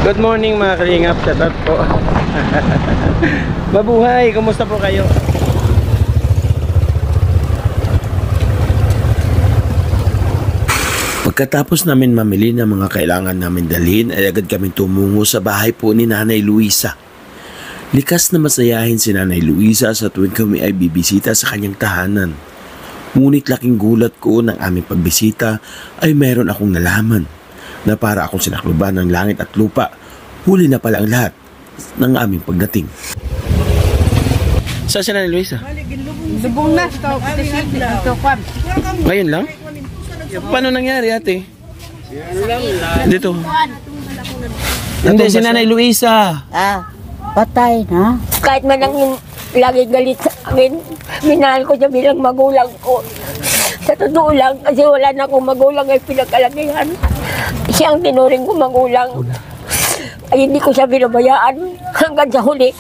Good morning mga kalingap, shoutout po. Mabuhay, kumusta po kayo? Pagkatapos namin mamili ng mga kailangan namin dalhin, ay agad kami tumungo sa bahay po ni Nanay Luisa. Likas na masayahin si Nanay Luisa sa tuwing kami ay bibisita sa kanyang tahanan. Ngunit laking gulat ko ng aming pagbisita ay meron akong nalaman na para akong sinakluban ng langit at lupa. Huli na pala ang lahat ng aming pagdating. Saan si Nanay Luisa? Lubong na. Ngayon lang? Paano nangyari ate? Dito. Hindi, si Nanay Luisa. Patay na. Kahit man ang lagi galit sa akin, minahal ko siya bilang magulang ko. Sa totoo lang, kasi wala na akong magulang ay pinagkalakihan. Siya ang tinuring ko magulang. Ay hindi ko siya binabayaan hanggang sa huli.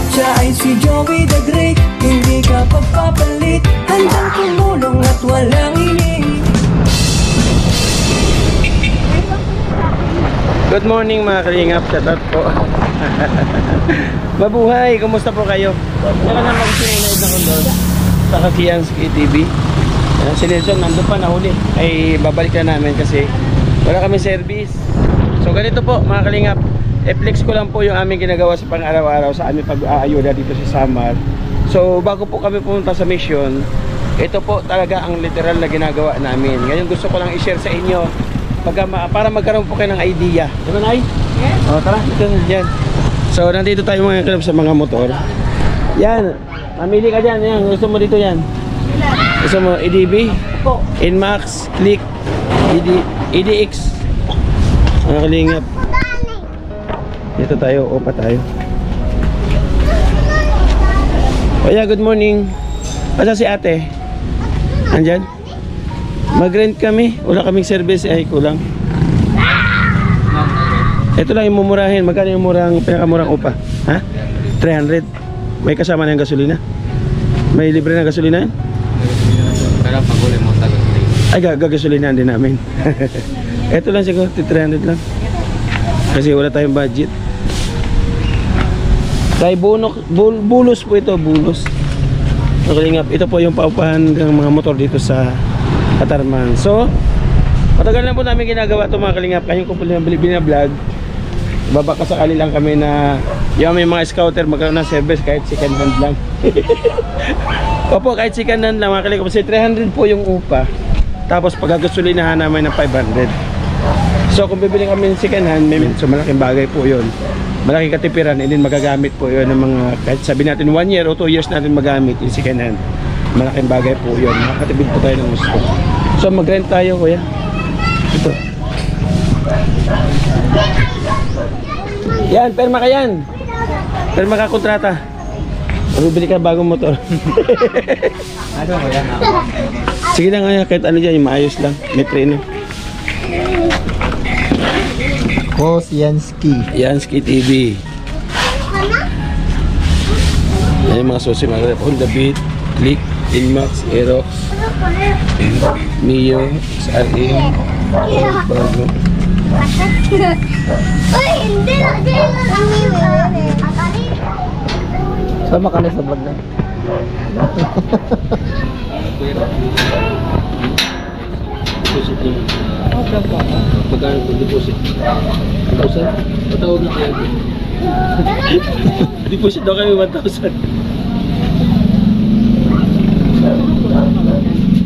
Siya ay si Joey the Great, hindi ka pagpapalit, handang tumulong at walang ini. Good morning mga kalingap, shoutout po. Mabuhay, kumusta po kayo? Meron naman ako sinunod na kondor sa Kakianski TV. Si Nelson nandun pa, nahuli. Ay babalik na namin kasi wala kami service. So ganito po mga kalingap, i-flex ko lang po yung aming ginagawa sa pang-araw-araw sa aming pag-aayuda dito sa Samar. So bago po kami pumunta sa mission, ito po talaga ang literal na ginagawa namin. Ngayon gusto ko lang i-share sa inyo para magkaroon po kayo ng idea. Diba, Nay? Yes. O tara, ito na, yan. So nandito tayo mga kalab sa mga motor. Yan, mamili ka dyan. Yan, gusto mo dito yan. Gusto mo EDB, Inmax, Click, EDX. Mga kalingap. Dito tayo, opa tayo. Oh yeah, good morning. Asa si ate? Andyan? Mag-rent kami. Wala kaming service. Ay, kulang. Ito lang yung mumurahin. Magkano yung pinakamurang upa? Ha? 300. May kasama na yung gasolina? May libre na gasolina? Pero pag uli mo sa gasolina. Ay, gagasolinahan din namin. Ito lang siguro, 300 lang. Kasi wala tayong budget. Kay bulos po ito, bulos. Nakalingap, ito po yung paupahan ng mga motor dito sa Katarman. So, matagal na po namin ginagawa ito mga kalingap. Kayong ko po binablog. Babaka sakali lang kami na yung may mga scouter magkaroon ng service kahit second hand lang. Opo, kahit second hand lang mga kalingap. Kasi 300 po yung upa. Tapos pagkagasolinahan namin ng 500. So kung bibili kami ng second hand, so malaking bagay po yun. Malaking katipiran, and then magagamit po yun ng mga, kahit sabi natin 1 year o 2 years natin magamit yung second hand. Malaking bagay po yun. Makakatibid po tayo ng gusto. So mag-rent tayo kuya. Ito. Yan, perma ka yan. Perma ka kontrata. Bibili ka bagong motor. Ano ko yan? Sige lang kaya, kahit ano dyan, yung maayos lang. May preno. Yansky TV. Yan yung mga susi mga Honda Beat, Click, Inmax, Aerox, Mio, SRM, bago. Uy, hindi na. Sama ka na sa vlog na. Deposit niyo. Magkano po deposit? 1,000? Patawag na kayo. Deposit daw kami 1,000.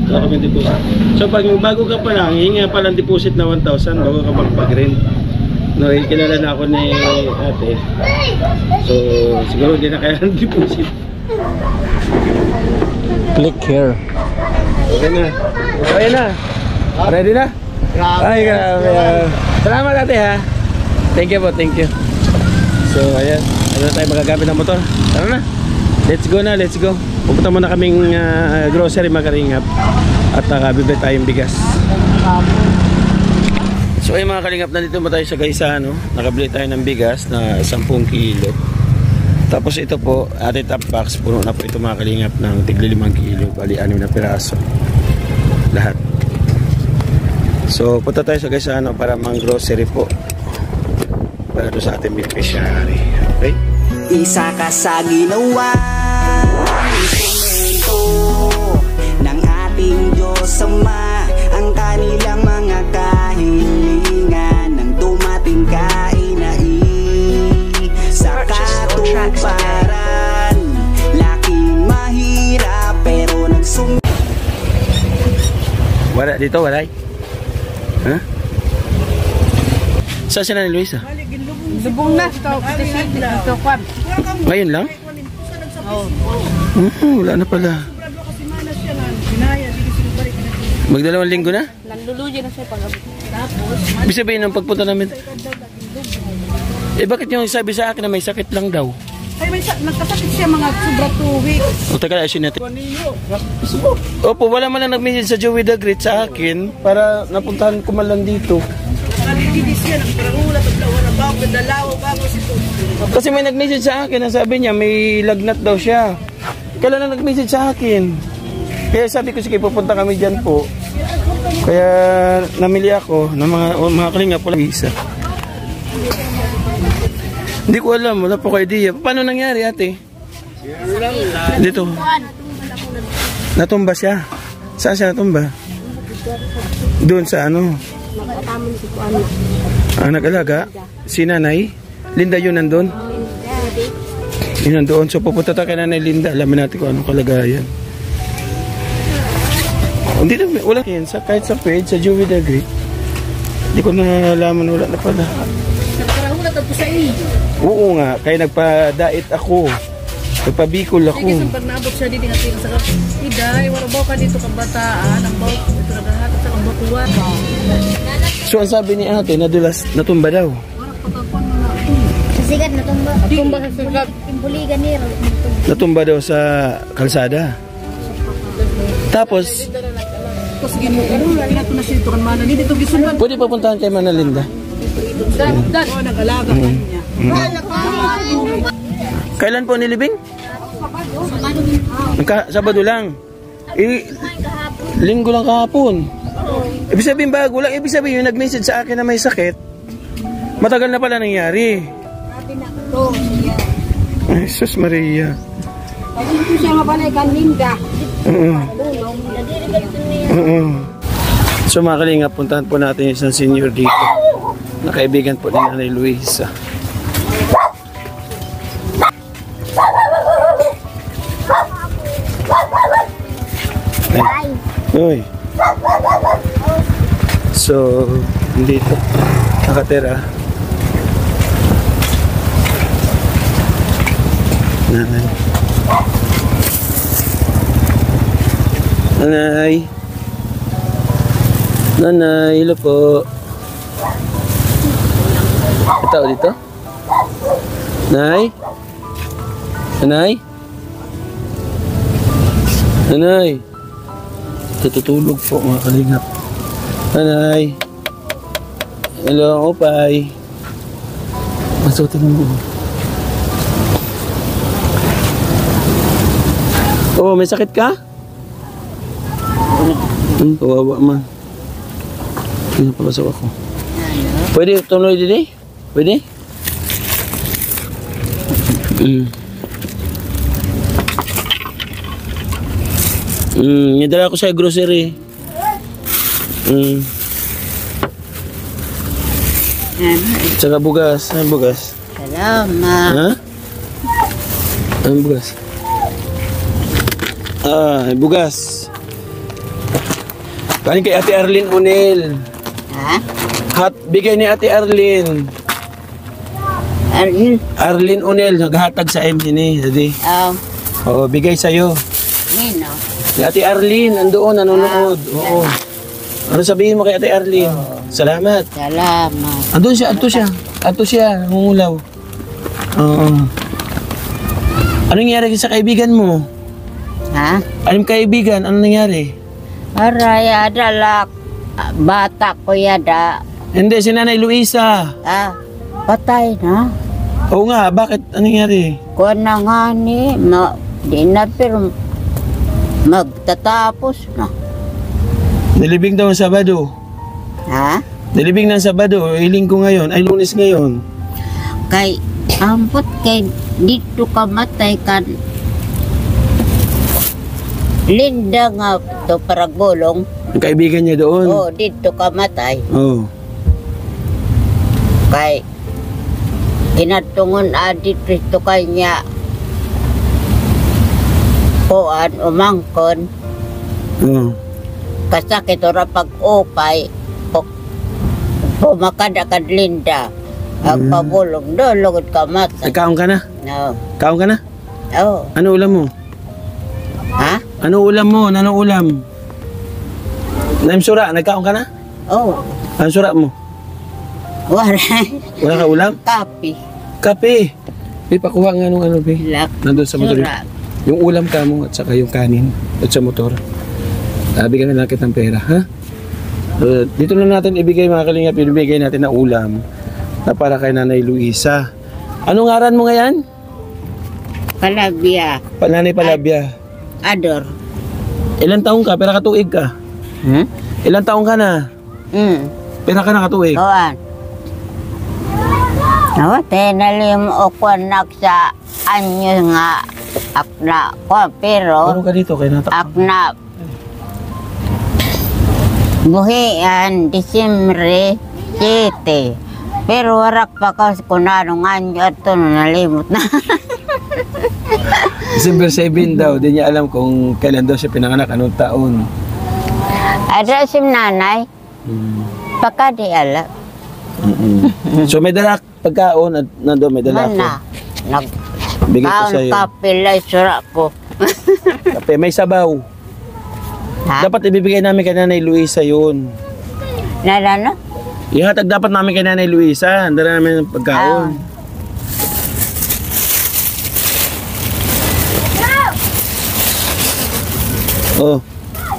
Wala kami deposit. So pag bago ka pa lang, hihinga pa lang deposit na 1,000 bago ka magpag-rent. No, kilala na ako ni ate. So siguro hindi na kaya ng deposit. Click here. Okay na. So ayan na. Ready na? Ay, grabe. Salamat ate ha. Thank you po, thank you. So ayan, ano tayo magagamit ng motor. Tara na. Let's go na, let's go. Pupunta muna kaming grocery Makalingap. At bibili tayong bigas. So ay mga kalingap, nandito mo tayo sa Gaisa, no? Nakabili tayo ng bigas na 10 kilo. Tapos ito po, ating top box, puno na po ito mga kalingap ng tigli 5 kilo, bali 6 na piraso. lahat. So, punta tayo sa Gaisano para mang-grocery po. Para doon sa ating beneficiary. Okay? Isa ka sa ginawa instrumento ng ating Diyos Ama, ang kanilang mga kahilingan ng dumating kainai sa katuparan. Laking mahirap pero Wala dito, wala. Ha? Saan si Nanay Luisa? Lubong na. Ito kwan. Ngayon lang? Wala na pala. Magdalawang linggo na? Nanduluji na siya pag-abot. Ibig sabihin ng pagpunta namin. Bakit yung sabi sa akin na may sakit lang daw? Ay, nagkasakit siya mga sobra 2 weeks. O taga ayusin natin. Opo, wala man lang nag-message sa Joey the Great sa akin para napuntahan ko man lang dito. Kasi may nag-message sa akin na sabi niya may lagnat daw siya. Kailan lang nag-message sa akin? Kaya sabi ko sige pupunta kami dyan po. Kaya namili ako ng mga kalinga po lang isa. Hindi ko alam, wala po ko idea. Paano nangyari ate? Dito. Natumba siya. Saan siya natumba? Doon sa ano? Nag-alaga? Si Nanay? Linda yun nandun? Yun nandun. So pupunta tayo kay Nanay Linda. Alamin natin kung anong kalagayan. Hindi na, wala yan. Kahit sa page, sa Joey the Great. Hindi ko nalaman, wala na pala. Oo nga, kaya nagpa-diet ako. Nagpa-bicol ako. Sige, pag naabot siya dito nga sa Iday, warabaw ka dito kabataan, ang bawat ito naghahatag sa kambatuan. So ang sabi ni ate, natumba daw. Sigat natumba. Tumba sa sigat. Imbuligan ni Natumba daw sa kalsada. Tapos, Tapos ginato na siya ito kan mana. Dito gisundan. pwede papuntahan kay Mana Linda. Dan. Oh, nag-alaga ka niya. Kailan po nilibing? Sabado lang. Linggo lang kahapon. Ibig sabihin bago lang. Ibig sabihin yung nag-message sa akin na may sakit, matagal na pala nangyari. Ay, Jesus Maria. Ito siya nga panay kaninda. So mga kalinga, puntahan po natin yung isang senior dito na kaibigan po ni Nanay Luisa. Ay. Uy. So, dito nakatira Nanay. Nanay. Nanay, hello po. Ito dito? Nay? Nanay? Nanay? Tutulog po mga kalingap. Nanay? Hello, opay. Masutin mo. Oh, may sakit ka? Kawawa man. Pinapapasok ako. Pwede tuloy din eh? Pwede? Nidala ko sa grocery. Tsaka bugas. Ano bugas? Salamat. Ha? Ano bugas? Bugas. Kanin kay Ate Arlene Unel. Ha? Bigay ni Ate Arlene. Arlene Unel, naghahatag sa MC ni. Oo, bigay sa'yo. Nino. Si Ate Arlene, andoon, nanonood. Oo. Ano sabihin mo kay Ate Arlene? Salamat. Salamat. Andun siya, ato siya, nangungulaw. Oo. Anong nangyari sa kaibigan mo? Ha? Anong kaibigan? Anong nangyari? Aray, adalak. Bata ko yada. Hindi, si Nanay Luisa. Patay na. Oo nga, bakit? Anong nangyari? Kuha na nga ni. Di na pero magtatapos na. Nilibing daw ang Sabado. Ha? Nilibing ng Sabado. Iling ko ngayon. Ay, Lunes ngayon. Kay, ambot kay dito ka matay kan. Linda nga to para gulong. Ang kaibigan niya doon. Oh, dito ka matay. Oh. Kay, kinatungon adit dito kanya. Kuan, umangkon. Oh. Kasakit ora pag-upay. Pumakadakad Linda. Ang pabulong doon, lugod ka matay. Ay, kaon ka na? No. Kaon ka na? Oh. Ano ulam mo? Ha? Ano ulam mo? Ano ulam? Naimsura, nagkaon ka na? Oh. Ano sura mo? Wala. Wala ka ulam? Kapi. Kape. May pakuha nga nung ano, be. Lak. Nandun sa motor. Sura. Yung ulam ka mo at saka yung kanin at sa motor. Bigyan na lang kita ng pera, ha? Dito na natin ibigay mga kalingap, ibigay natin na ulam na para kay Nanay Luisa. Anong ngaran mo ngayon? Palabia. Nanay Palabia. Ador. Ilan taong ka? Pera katuig ka? Hmm? Ilan taong ka na? Pera ka na katuig? Kuan. No, tenalim o kuanak sa anyo nga akna. Kuan, pero Ano ka dito? Kaya natak. akna buhian Disyembre 7. Pero warak pa ka kung anong anyo at ito nalimot na. December 7 daw. Di niya alam kung kailan daw siya pinanganak. Anong taon. Ada si nanay. Pagka di alam. So may dala pagkaon at nandun may dala ako. Mana. Nag Bigay ko kaon sa'yo. kapilay sura ko. Kape, may sabaw. Ha? Dapat ibibigay namin kay Nanay Luisa yun. Nalano? Ihatag dapat namin kay Nanay Luisa. Ang dala namin ng pagkaon. Oh,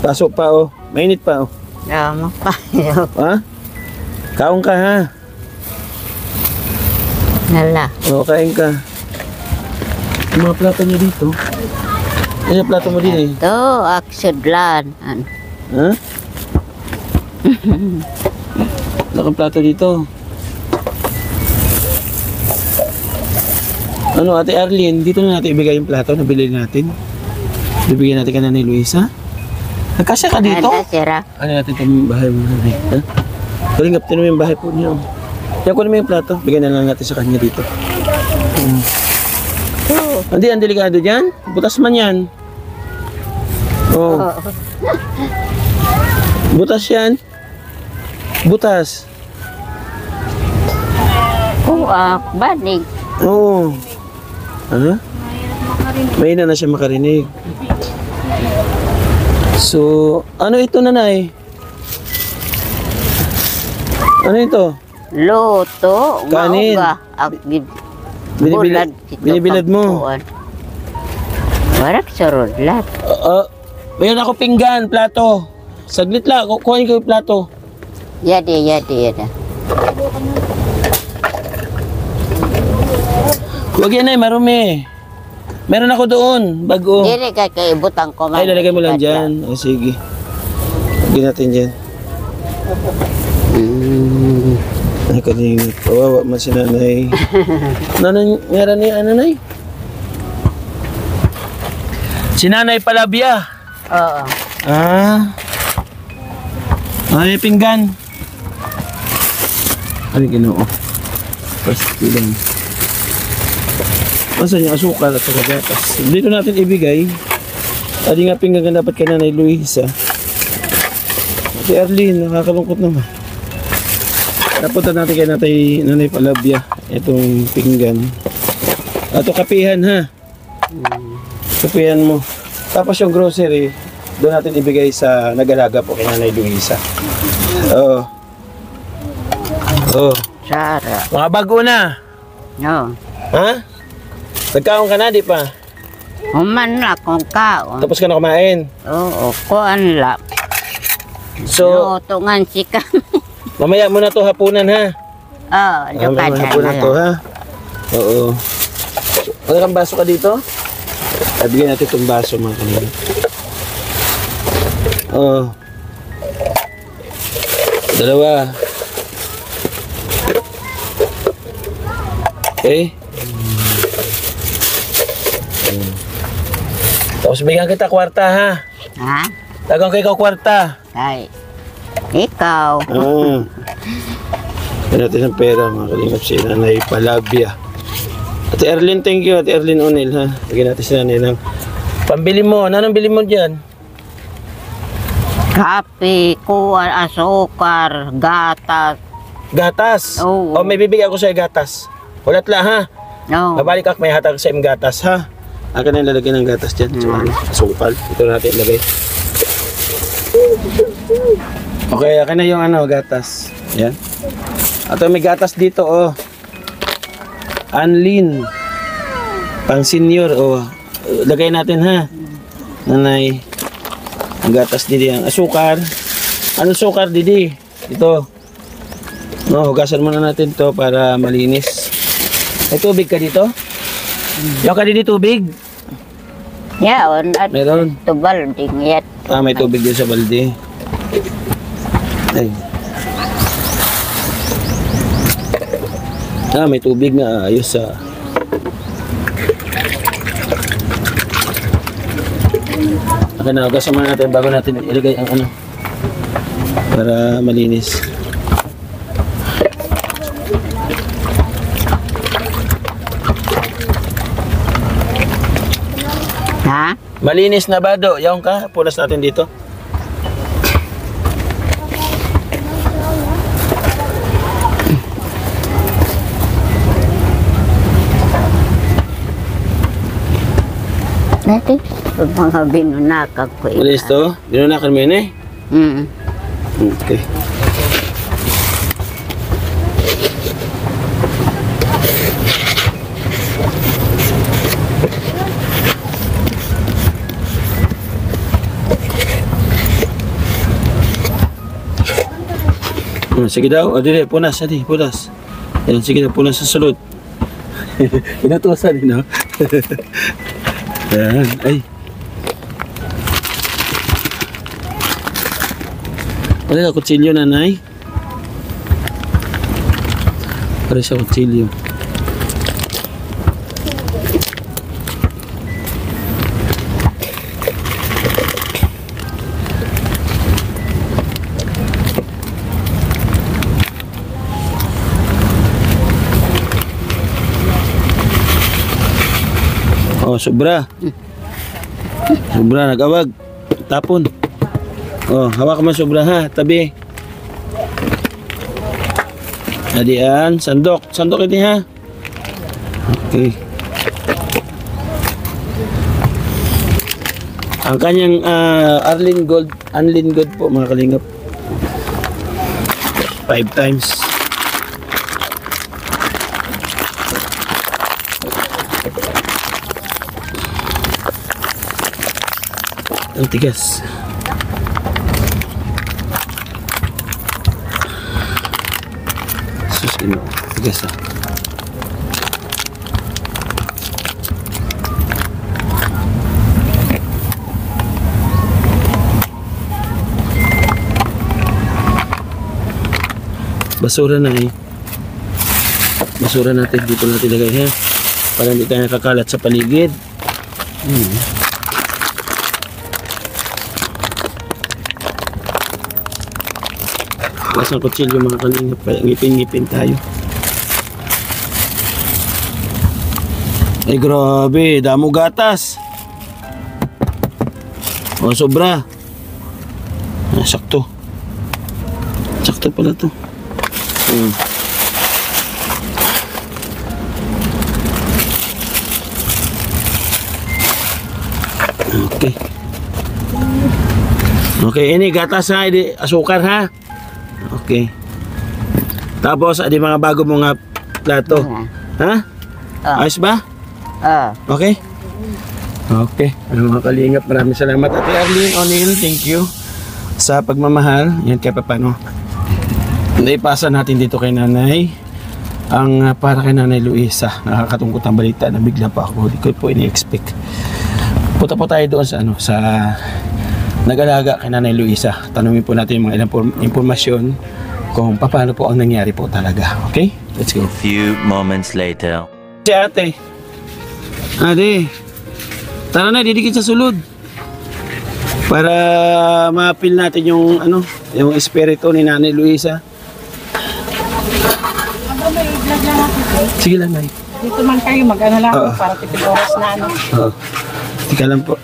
pasok pa oh. Mainit pa oh. Tama pa. Ha? Kaon ka ha. Nala. O, kain ka. Yung mga plato niyo dito. Ano yung plato mo din eh? Ito, aksudlan. Ha? Wala kang plato dito. Ano, Ate Arlene, dito na natin ibigay yung plato na bilhin natin. Bibigyan natin ka na ni Luisa. Nagkasya ka dito? Ada sira. Ano natin itong bahay mo na rin, ha? Kalingap, tinan mo yung bahay po niyo. Yan, kunin mo yung plato. Bigyan na lang natin sa kanya dito. Hindi, ang delikado dyan. Butas man yan. Oh. Butas yan. Butas. Banig. Oo. Ano? Mahina na siya makarinig. So, ano ito, nanay? Ano ito? Luto. Kanin. Bulad. Binibilad mo. Warak surudlat. Mayroon ako pinggan, plato. Saglit lang, kukuhain ko yung plato. Yadi. Huwag yan ay, marumi. Meron ako doon, bago. Dili ka kaibutan ko. Ay, lalagay mo lang dyan. O, sige. Lagyan natin dyan. Ay, kanina. Kawawa man si nanay. Nanay, meron niya, nanay? Si Nanay Palabia. Oo. Ay, pinggan. Ay, ginoo. Pasti lang. Masan yung asukal at saka gatas. Dito natin ibigay. Adi nga pinggan dapat kay Nanay Luisa. Si Arlene, nakakalungkot naman. Napunta natin kay Nanay Palabia. Itong pinggan. Ito kapihan ha. Kapihan mo. Tapos yung grocery, doon natin ibigay sa nag-alaga po kay Nanay Luisa. Oo. Oo. Sara. Mga bago na. No. Ha? Nagkaon ka na, di pa? Human na kung kaon. Tapos ka na kumain. Oo, kuan la. So, Lutungan si kami. mamaya muna to hapunan ha. Oo, Mamaya hapunan to ha. Oo. Wala kang baso ka dito? Bigyan natin itong baso mga kanina. Oo. Dalawa. Okay. Tapos bigyan kita kwarta ha. Ha? Tagang ko ikaw kwarta. Ay, ikaw. Kaya natin ang pera mga kalingap si Nanay Palabia. Ate Erlyn, thank you. Ate Erlyn O'Neill ha. Bigyan natin si Nanay ng pambili mo. Anong bili mo dyan? Kape, kuwan, asukar, gatas. Gatas? Oo. O may bibigyan ko sa'yo gatas. Ulat lang ha. No. Babalik ako, may hatag sa gatas ha. Akin na ilalagay ng gatas dyan. So, asukal. Ito natin ilagay. Okay, akin na yung gatas. Yan. At may gatas dito oh. Anlin. Pang senior oh. Lagay natin ha. Nanay. Ang gatas didi ang asukar. Anong sukar didi? Ito. No, hugasan muna natin to para malinis. May tubig ka dito? Yung ka didi tubig? Yaon, at Meron. tubal ding yat. May tubig din sa balde. Ay. May tubig na ayos sa akin na, hugasan muna natin bago natin ilagay ang para malinis. Ha? Malinis na ba do? Yaong ka, punas natin dito. Dati, mga binunakag ko. Malinis to? Binunakan mo yun eh? Okay. Sige daw. O, dire, punas. Adi, punas. Yan, sige daw, punas sa sulod. Inutusan, no? Yan, ay. Pare sa kutsilyo, nanay. Pare sa kutsilyo. Oh, sobra. Sobra, nag-awag. Tapon. Oh, hawak mo sobra ha. Tabi. Adian, sandok. Sandok ini ha. Okay. Ang kanyang Anlin Gold po mga kalingap. 5 times. Ang tigas. Sus, ini tigas ah. Basura na eh. Basura natin dito natin lagay ha. Para hindi tayo nakakalat sa paligid. Lasang kutsilyo mga kalingap, ngipin-ngipin tayo. Ay grabe, damo gatas. O sobra. Sakto. Sakto pala to. Okay. Okay, ini gatas ha, ini asukar ha. Okay. Tapos, adi mga bago mga plato. Ha? Ayos ba? Okay? Okay. Mga kalingap, maraming salamat. Ate Erlyn O'Neill, thank you sa pagmamahal. Yan kaya paano. Naipasa natin dito kay nanay ang para kay nanay Luisa. Nakakatungkot ang balita na bigla pa ako. Hindi ko po ini-expect. Punta po tayo doon sa sa nag-alaga kay nanay Luisa. Tanungin po natin yung mga ilang impormasyon kung paano po ang nangyari po talaga. Okay? Let's go. Few moments later. Si ate. Ate. Tara na, didikit sa sulod. Para ma-feel natin yung yung espiritu ni Nanay Luisa. Sige lang, Nay. Dito man kayo, mag-ano lang ako para tipid oras na ano. Oo. Tika lang po.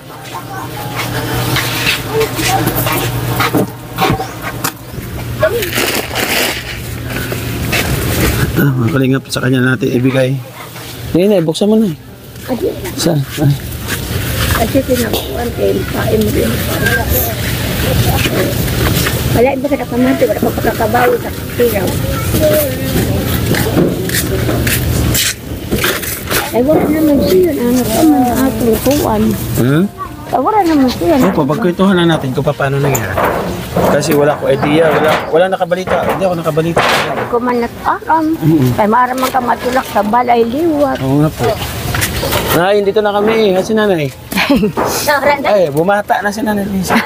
Mga kalingap sa kanya natin ibigay. Nay, buksan mo na. Saan? Ay. Kasi tinakuan kayo, kain mo rin. Wala iba ka nakamati, wala pa pagkakabawi sa tiraw. Ay, wala naman siya. Ano ka man na atong kuwan. Ay, wala naman siya. Opo, pagkwentuhan na natin kung paano nangyari. Kasi wala ko idea, wala nakabalita. Hindi ako nakabalita. Ay, ko man nag-aram. Kaya maaraman ka matulak sa balay liwat. Oo nga po. Nay, dito na kami. Kasi nanay. Ay, bumata na si Nanay Luisa.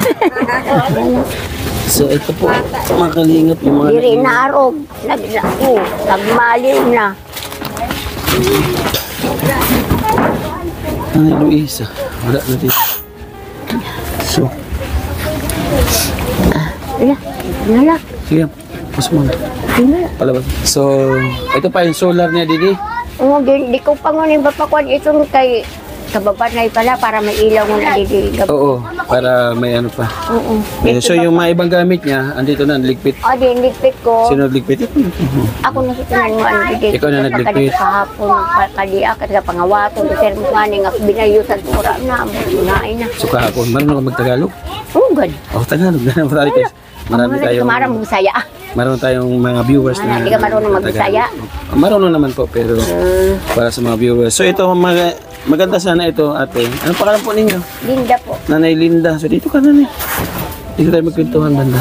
So, ito po, mga kalingap yung mga... Diri na arog. Nagmaliw na. Nanay Luisa. Wala na dito. So, Nala. sige, pas mo na. Palabas. So, ito pa yung solar niya, Didi. Oo, di ko pa nga ba pa kwan itong kay kababanay pala para may ilaw mo na didi. Oo, para may ano pa. Oo. So, yung mga ibang gamit niya, andito na, ligpit. O, di ligpit ko. Sino ligpit? Ako na sa tanan mo, ano didi. Ikaw na nagligpit. Kahapon, kaliak at pangawaton, kasi mo nga binayo sa tura na, munain na. So, kahapon, marunong ka mag-Tagalog? Oo, good. Oh, Tagalog na. Marami tayong... Marami Bisaya. Meron tayong mga viewers na... Hindi ka marunong mag-Bisaya? Marunong naman po, pero para sa mga viewers. So ito, maganda sana ito, ate. Anong pangalan po ninyo? Linda po. Nanay Linda. So dito ka, nanay. Dito tayo magkwentuhan, banda.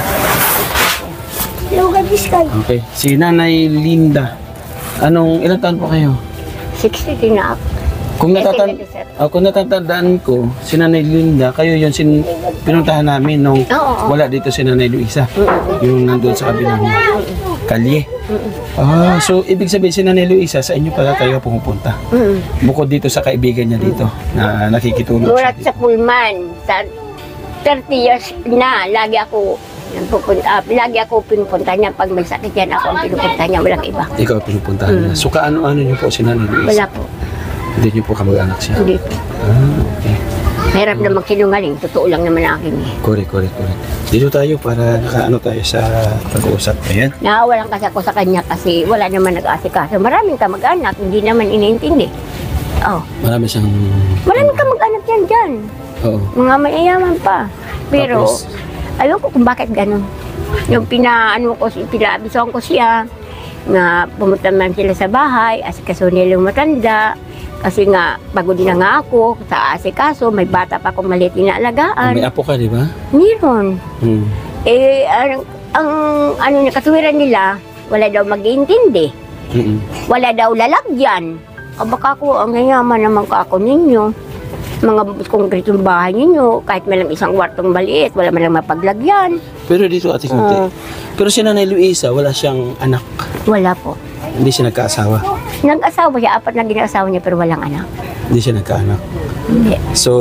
Lugar Biskay. Okay. Si Nanay Linda. Ilang taon po kayo? 60 na ako. Kung natatandaan ko, si Nanay Linda, kayo yung pinuntahan namin nung wala dito si Nanay Luisa. Yung nandun sa kabilang kalye. So ibig sabihin si Nanay Luisa, sa inyo pala tayo pumupunta. Bukod dito sa kaibigan niya dito, na nakikitulog siya Mulat sa Pullman, sa 30 years na, lagi ako pinupunta niya. Pag may sakit yan, ako ang pinupunta niya, walang iba. Ikaw pinupuntahan niya. So kaano-ano niyo po si Nanay Luisa? Wala po. Hindi niyo po kamag-anak siya? Hindi po. Okay. Mahirap na magsinungaling. Totoo lang naman akin eh. Correct. Dito tayo para nakaano tayo sa pag-uusap. Ayan. Nakawalan kasi ako sa kanya kasi wala naman nag-asikaso. Maraming kamag-anak, hindi naman iniintindi. Marami siyang... Maraming kamag-anak yan dyan. Oo. Mga mayayaman pa. Pero, Tapos? ayaw ko kung bakit ganun. Yung pinaabisoan ko siya, na pumunta man sila sa bahay, asikaso nila yung matanda. Kasi nga, pagod na nga ako sa asikaso, may bata pa akong maliit inaalagaan. May apo ka, di ba? Meron. Ang katuwiran nila, wala daw mag-iintindi. Wala daw lalagyan. Baka ako, ang yayaman naman ka ako ninyo. Mga konkretong bahay ninyo, kahit may lang isang kwartong maliit, wala man lang mapaglagyan. Pero dito, Ate Kunti. Pero si Nanay Luisa, wala siyang anak. Wala po. Hindi siya nagkaasawa. Nag-asawa siya, 4 na ginasawa niya pero walang anak. Hindi siya nagkaanak. Hindi. So,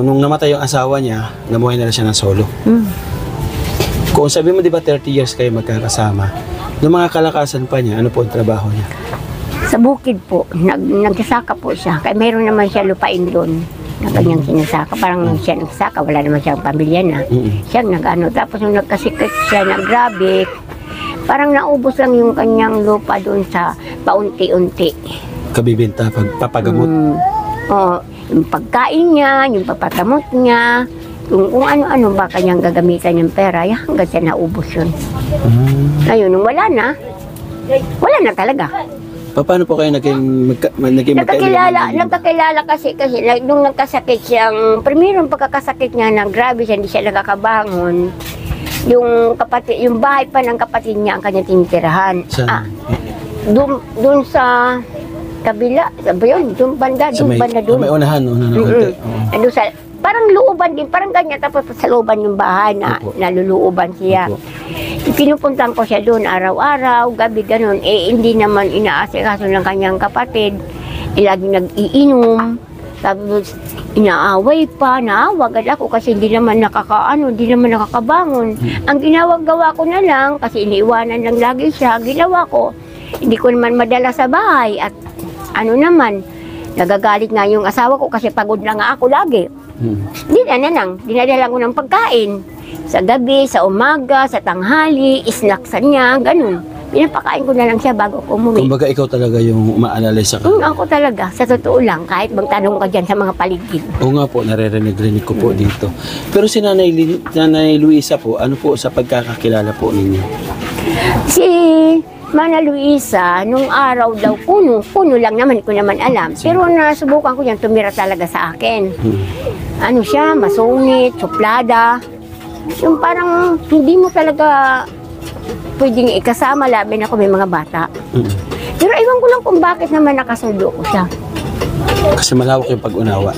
nung namatay yung asawa niya, namuhay na siya ng solo. Kung sabi mo, di ba 30 years kayo magkakasama, nung mga kalakasan pa niya, ano po ang trabaho niya? Sa bukid po, nagsasaka po siya. Kaya mayroon naman siya lupain doon na kanyang sinasaka. Parang siya nagsaka, wala naman siyang pamilya na. Siya nag-ano. Tapos nung nagkasikat siya, nag-grabe, parang naubos lang yung kanyang lupa doon sa paunti-unti. Kabibinta, pagpapagamot. Yung pagkain niya, yung papatamot niya, kung ano-ano ba kanyang gagamitan ng pera, hanggang siya naubos yun. Ngayon, nung wala na talaga. Paano po kayo naging Nagkakilala kasi nung nagkasakit siyang, primerong pagkakasakit niya na grabe siya, hindi siya nakakabangon. Yung bahay pa ng kapatid niya ang kanyang tinitirahan. Doon sa kabila, sabi yun, doon banda doon. May unahan, Doon sa parang looban din, parang ganyan. Tapos sa looban yung bahay na Opo. naluluuban siya. Opo. Pinupuntan ko siya doon araw-araw, gabi ganun. Hindi naman inaasikaso ng kanyang kapatid. Laging nag-iinom. Tapos inaaway pa, naawagad ako kasi hindi naman hindi naman nakakabangon. Ang gawa ko na lang, kasi iniiwanan lang lagi siya, ginawa ko, hindi ko naman madala sa bahay. At nagagalit nga yung asawa ko kasi pagod na nga ako lagi. Dinadala ko ng pagkain. Sa gabi, sa umaga, sa tanghali, snacksan niya, ganun. Pinapakain ko na lang siya bago ko umuwi. Kumbaga ikaw talaga yung umaalalay sa kanya. Ako talaga, sa totoo lang, kahit bang tanong ka dyan sa mga paligid. Oo nga po, naririnig ko po dito. Pero si Nanay Luisa po, ano po sa pagkakakilala po ninyo? Si Mana Luisa, nung araw daw puno lang naman, ko naman alam. Pero nasubukan ko yan, tumira talaga sa akin. Ano siya, masungit, suplada. Yung parang hindi mo talaga pwedeng ikasama, labi na ko may mga bata. Pero ewan ko lang kung bakit naman nakasundo ko siya. Kasi malawak yung pag-unawa.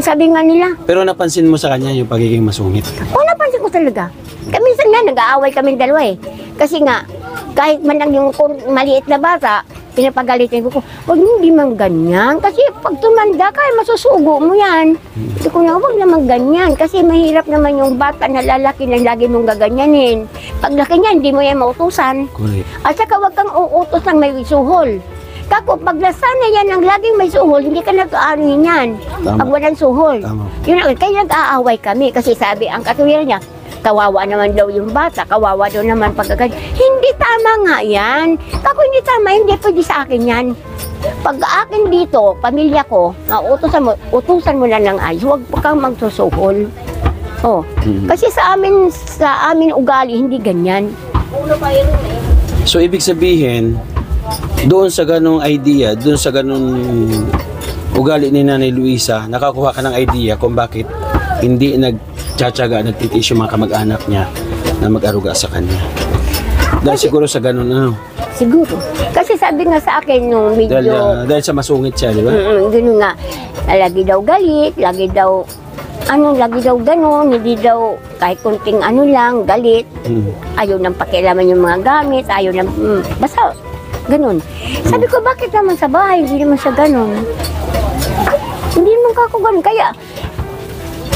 Sabi nga nila. Pero napansin mo sa kanya yung pagiging masungit? Oo, napansin ko talaga. Minsan nga, nag-aaway kami dalawa eh. Kasi nga, kahit man lang yung maliit na bata, pinapagalitin ko, huwag hindi man ganyan. Kasi pag tumanda ka, masusugo mo yan. Hindi ko na, huwag naman ganyan. Kasi mahirap naman yung bata na lalaki na lagi mong gaganyanin. Pag laki niya, hindi mo yan mautusan. Correct. At saka huwag kang uutos ng may suhol. Kako, pag nasanay yan ang laging may suhol, hindi ka nag-aaruhin yan. Tama. Pag walang suhol. Tama. Yun, kaya nag-aaway kami. Kasi sabi, ang katuwiran niya, kawawa naman daw yung bata, kawawa daw naman pagkagad. Hindi tama nga yan. Kako, hindi tama, hindi pwede sa akin yan. Pag akin dito, pamilya ko, utusan mo na ng ayos, huwag kang magsusuhol. Oh. Kasi sa amin ugali, hindi ganyan. So, ibig sabihin, doon sa ganong idea, doon sa ganong ugali ni Nanay Luisa, nakakuha ka ng idea kung bakit hindi nagtsatsaga, nagtitiis yung mga kamag-anak niya na mag-aruga sa kanya. Dahil siguro sa ganon, ano? Siguro. Kasi sabi nga sa akin nung medyo... Dahil sa masungit siya, di ba? Ganun nga. Lagi daw galit, lagi daw ganon, hindi daw kahit kunting lang, galit. Ayaw nang pakialaman yung mga gamit, ayaw nang... basta, ganun. Sabi ko, bakit naman sa bahay, hindi naman siya ganon? Hindi naman kako ganon. Kaya,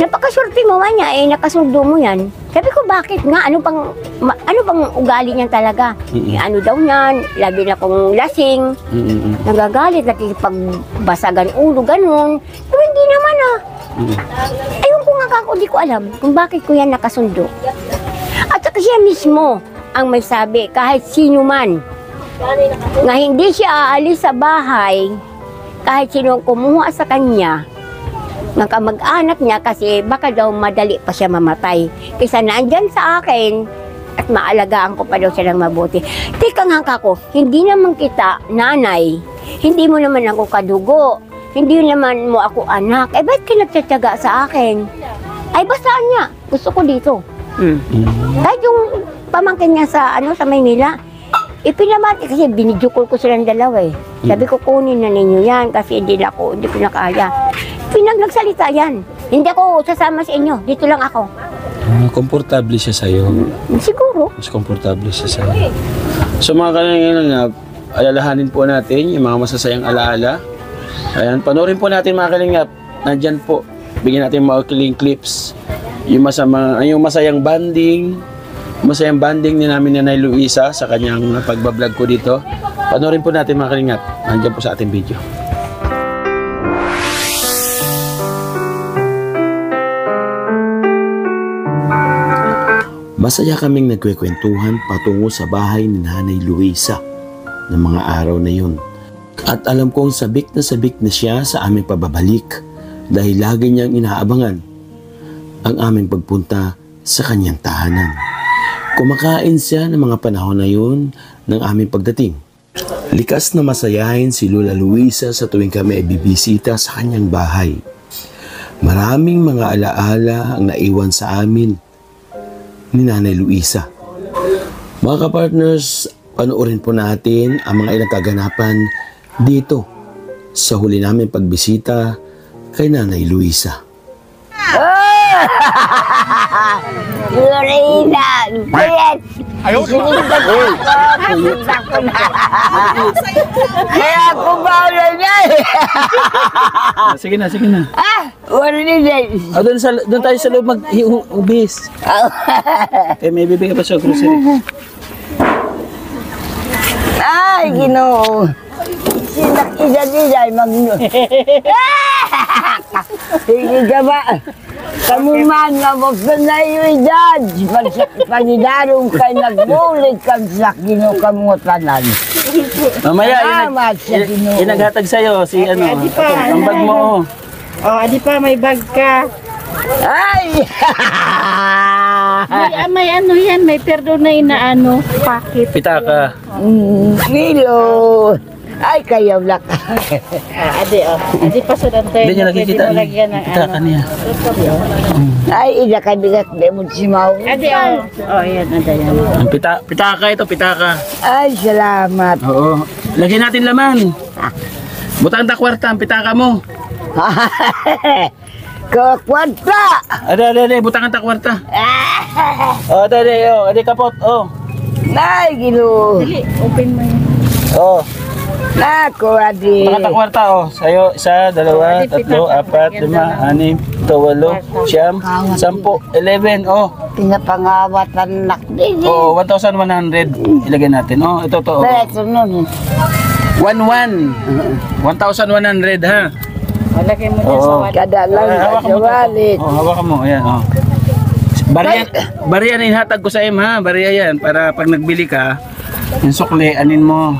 napakasurti mo niya, nakasundo mo yan. Sabi ko, bakit nga? Ano bang ugali niyan talaga? Ano daw niyan? Labi na kong lasing. Nagagalit, nakikipagbasagan ulo, ganun. Pero hindi naman Ayun ko nga kako, di ko alam kung bakit ko yan nakasundo. At saka siya mismo ang may sabi, kahit sino man, na hindi siya aalis sa bahay, kahit sino kumuha sa kanya, ng kamag-anak niya kasi baka daw madali pa siya mamatay. Kaysa naandyan sa akin at maalagaan ko pa daw siya ng mabuti. Teka nga kako, hindi naman kita nanay, hindi mo naman ako kadugo, hindi naman mo ako anak, ba't ka nagtsatsaga sa akin? Ay basta niya, gusto ko dito. Kahit yung pamangkin niya sa Maynila, ipinamati kasi binidjukol ko silang dalawa eh. Sabi ko, kunin na ninyo yan kasi hindi ko nakaya. Pinagsalita yan. Hindi ako sasama sa inyo. Dito lang ako. Komportable siya sa'yo. Siguro. Mas komportable siya sa'yo. So mga kalingap, alalahanin po natin yung mga masasayang alaala. Ayan, panoorin po natin mga kalingap. Nandyan po. Bigyan natin mga kiling clips. Yung masayang banding. Masayang banding ni namin Nanay Luisa sa kanyang pagbablog ko dito. Panoorin po natin mga kalingap. Nandyan po sa ating video. Masaya kaming nagkwekwentuhan patungo sa bahay ni Nanay Luisa ng mga araw na yun. At alam kong sabik na siya sa aming pababalik dahil lagi niyang inaabangan ang aming pagpunta sa kanyang tahanan. Kumakain siya ng mga panahon na yun ng aming pagdating. Likas na masayahin si Lola Luisa sa tuwing kami ay bibisita sa kanyang bahay. Maraming mga alaala ang naiwan sa amin ni Nanay Luisa. Mga kapartners, panoorin po natin ang mga ilang kaganapan dito sa huli namin pagbisita kay Nanay Luisa. Lorena! Puyet! Sinigdan ko! Sinigdan ko na! Kaya ako bawala niya eh! Sige na, sige na. Wala din. Doon tayo sa loob mag-ubis. May bibigyan pa siya grocery. Ay, Ginoo. Sinak-isa-isa ay magno. Hindi ka ba? Kamu man nga magpana yung judge. Paginidarong kay nagbulit kang sa Ginoo kamungotanan. Mamaya, inaghatag sa'yo si ano, ang bag mo. Adi pa, may bag ka. Ay! May ano yan, may perdo na inaano, pakit. Pitaka. Kilo. Ay, kayaw lak. Adi pa sa dantay. Hindi niya nakikita. Pitaka niya. Ay, ida ka bigat de mo si Mau. Adi, yan, ada yan. Ang pitaka ito, pitaka. Ay, salamat. Oo. Lagyan natin laman. Butang takwarta, ang pitaka mo. Kakwarta! Ade, butang ang takwarta. Ade, kapot, Ay, Ginoo. Dili, open mo yun. Nako, adi. Butang ang takwarta, sa'yo, 1, 2, 3, 4, 5, 6, 7, 8, 9, 10, 11, Pinapangawat ang anak din. 1,100. Ilagay natin, ito to. Beto nun. 1,100 ha. Malagay mo dyan sa wallet. Kada lang sa wallet. Hawakan mo, ayan, Bariya na inhatag ko sa ha. Bariya yan, para pag nagbili ka, yung sukli, anin mo.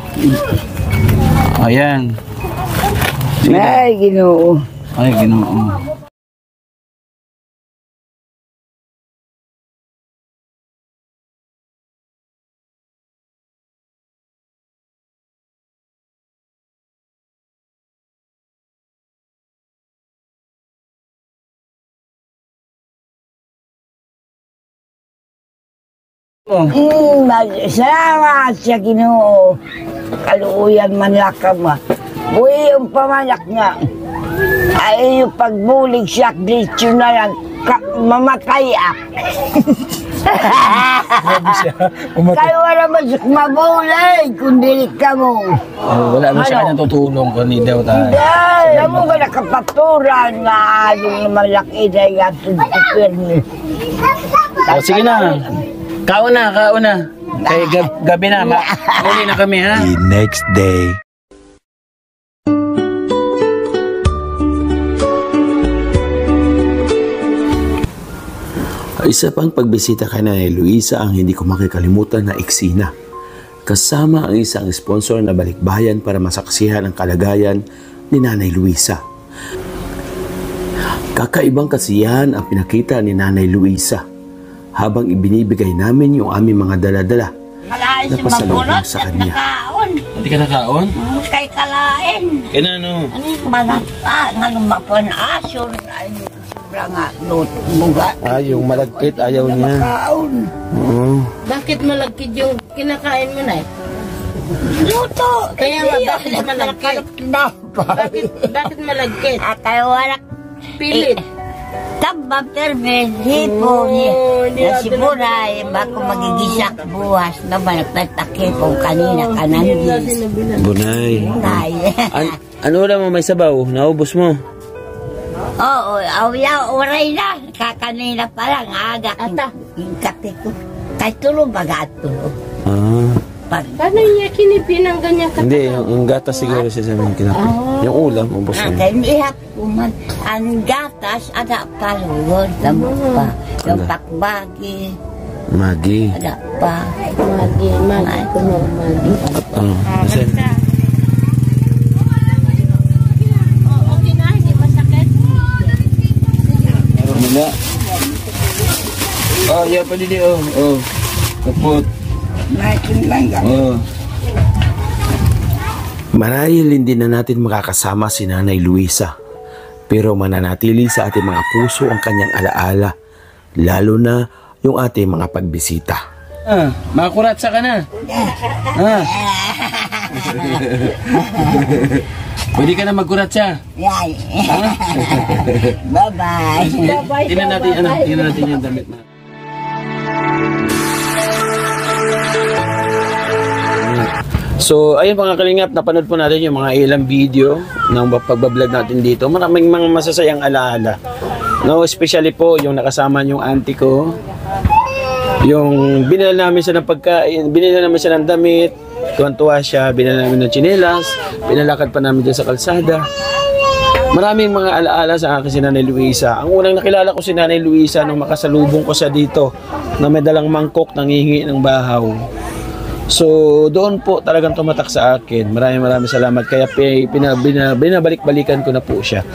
Ayan. Sige na. Ay, Ginoo. Ay, Ginoo. Salamat sa Ginoo. Kaluuyan man lakam ma. Buhay yung pamanak nga. Ay yung pagbulig siya, glitch na lang. Mamatay ak. Kaya wala masuk mabulay kundi ka mo. Wala mo siya kanyang tutulong kung daw tayo. Alam mo ka nakapaturan na yung malaki na yung tutupirni. Sige na. Kauna. Kaya gabi na. Uli na kami ha. The next day. Isa pang pagbisita kay Nanay Luisa ang hindi ko makikalimutan na eksena. Kasama ang isang sponsor na balikbayan para masaksihan ang kalagayan ni Nanay Luisa. Kakaibang kasiyahan ang pinakita ni Nanay Luisa habang ibinibigay namin yung aming mga dala-dala na pasalubong sa kanya. Hindi ka nakaon? Kay kalain. Ano? Manata, nga lumapon aso. Ay, sobra nga, buga. Yung malagkit, ayaw niya. Kaon. Bakit malagkit yung kinakain mo na eh? Luto. Kaya nga, bakit malagkit? Bakit malagkit? Kaya wala Pilit. Tabang termen, hipo niya. Nasiburay, bako magigisak buwas na managtatakip kung kanina kanangis. Bunay. Nay. Ano mo may sabaw? Naubos mo? Oo, oray na. Kakanina pa lang, aga. Yung kape ko. Kahit tulong baga at tulong. Paano niya kinipin ang ganyan ka? Hindi, yung gatas siguro siya sa mga kinapin. Yung ulam, ubos na. Kaya nihap ko man. Ang gatas, ada pa lugod. Damo pa. Yung pakbagi. Magi. Ada pa. Magi. Kuno, magi. Asan? Okay na, hindi masakit? Wala. Yan pa dili, Kapot. Marahil hindi na natin makakasama si Nanay Luisa, pero mananatili sa ating mga puso ang kanyang alaala, lalo na yung ating mga pagbisita. Makakuratsa ka na. Pwede ka na magkuratsa. Yan. Ha? Bye-bye. Tingnan natin yung damit na. So, ayun mga kalingap, napanood po natin yung mga ilang video ng pagbablog natin dito. Maraming mga masasayang alaala. No, especially po yung nakasama yung auntie ko. Yung binila namin siya ng pagkain, binila namin siya ng damit, tuwan-tuwa siya, binila namin ng tsinelas, pinalakad pa namin dyan sa kalsada. Maraming mga alaala sa akin si Nanay Luisa. Ang unang nakilala ko si Nanay Luisa nung makasalubong ko siya dito na may dalang mangkok nangihingi ng bahaw. So, doon po talagang tumatak sa akin. Maraming salamat. Kaya binabalik-balikan ko na po siya.